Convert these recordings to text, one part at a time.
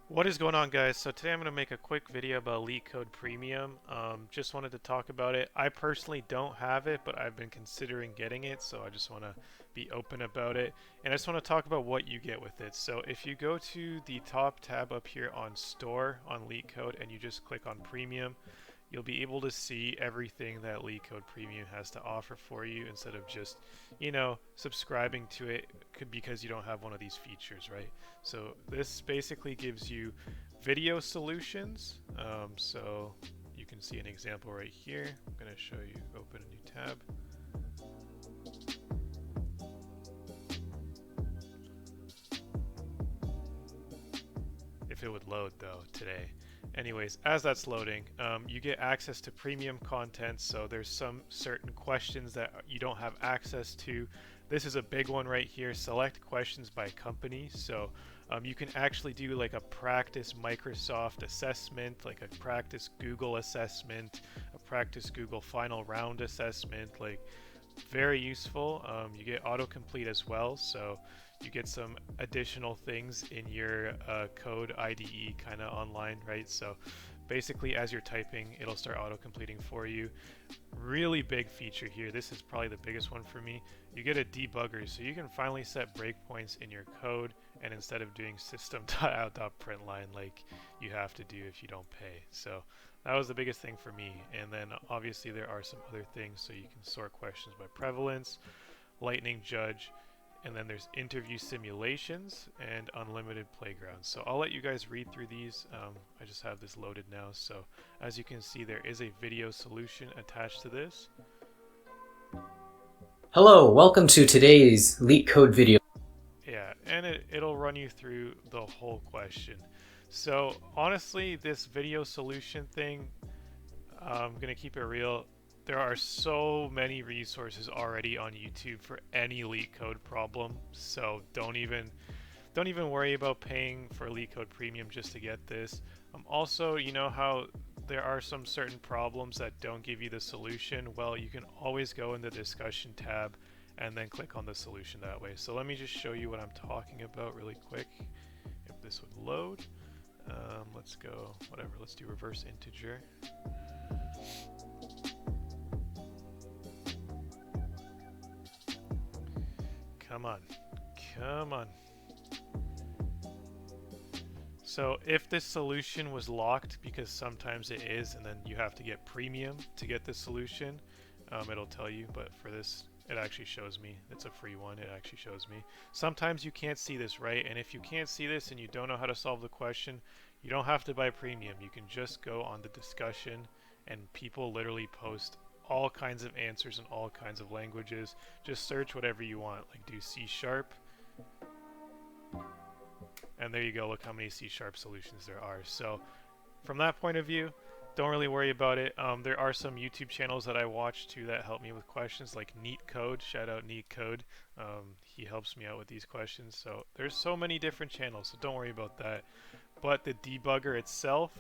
What is going on, guys? So today I'm going to make a quick video about LeetCode Premium. Just wanted to talk about it. I personally don't have it, but I've been considering getting it, so I just want to be open about it. And I just want to talk about what you get with it. So if you go to the top tab up here on Store on LeetCode and you just click on Premium, you'll be able to see everything that LeetCode Premium has to offer for you instead of just, subscribing to it because you don't have one of these features, right? So this basically gives you video solutions. So you can see an example right here. I'm going to show you, open a new tab. If it would load though today. Anyways, as that's loading, you get access to premium content. So there's some certain questions that you don't have access to. This is a big one right here. Select questions by company. So you can actually do like a practice Microsoft assessment, like a practice Google assessment, a practice Google final round assessment, like very useful. You get autocomplete as well, so you get some additional things in your code IDE kind of online, right? So basically as you're typing, it'll start auto-completing for you. Really big feature here. This is probably the biggest one for me. You get a debugger, so you can finally set breakpoints in your code, and instead of doing system.out.println like you have to do if you don't pay. So that was the biggest thing for me. And then obviously there are some other things, so you can sort questions by prevalence, lightning judge, and then there's interview simulations and unlimited playgrounds. So I'll let you guys read through these. I just have this loaded now. So as you can see, there is a video solution attached to this. Hello, welcome to today's LeetCode video. Yeah, and it'll run you through the whole question. So honestly, this video solution thing, I'm gonna keep it real. There are so many resources already on YouTube for any LeetCode problem, so don't even worry about paying for LeetCode Premium just to get this. Also, you know how there are some certain problems that don't give you the solution? Well, you can always go in the discussion tab and then click on the solution that way. So let me just show you what I'm talking about really quick. If this would load, let's go, whatever, let's do reverse integer. Come on, come on. So if this solution was locked, because sometimes it is, and then you have to get premium to get this solution, it'll tell you, but for this, it actually shows me. It's a free one, it actually shows me. Sometimes you can't see this, right? And if you can't see this and you don't know how to solve the question, you don't have to buy premium. You can just go on the discussion, and people literally post all kinds of answers in all kinds of languages. Just search whatever you want, like do C#, and there you go, look how many C# solutions there are. So from that point of view, don't really worry about it. There are some YouTube channels that I watch too that help me with questions, like LeetCode. Shout out LeetCode. He helps me out with these questions. So there's so many different channels, so don't worry about that. But the debugger itself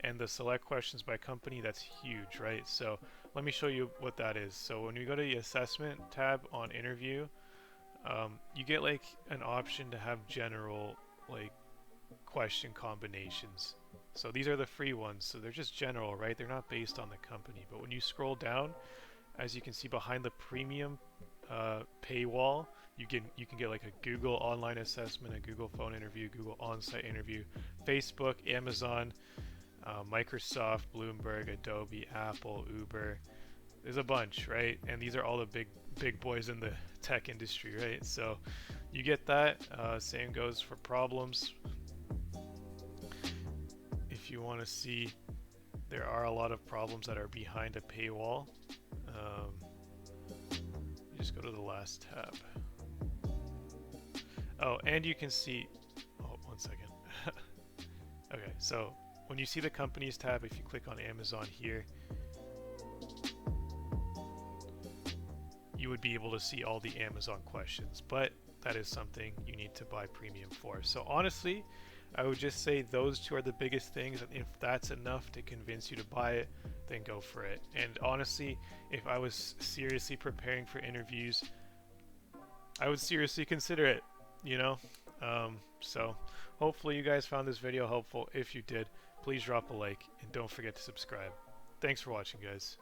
and the select questions by company, that's huge, right? So let me show you what that is. So when you go to the assessment tab on interview, you get like an option to have general like question combinations. So these are the free ones, so they're just general, right? They're not based on the company. But when you scroll down, as you can see behind the premium paywall, you can get like a Google online assessment, a Google phone interview, Google on-site interview, Facebook, Amazon, Microsoft, Bloomberg, Adobe, Apple, Uber. There's a bunch, right? And these are all the big boys in the tech industry, right? So you get that. Same goes for problems. If you want to see, there are a lot of problems that are behind a paywall. You just go to the last tab. Oh, and you can see, oh, one second. Okay, so when you see the companies tab, if you click on Amazon here, you would be able to see all the Amazon questions, but that is something you need to buy premium for. So honestly, I would just say those two are the biggest things, and if that's enough to convince you to buy it, then go for it. And honestly, if I was seriously preparing for interviews, I would seriously consider it, you know? So Hopefully you guys found this video helpful. If you did, please drop a like and don't forget to subscribe. Thanks for watching, guys.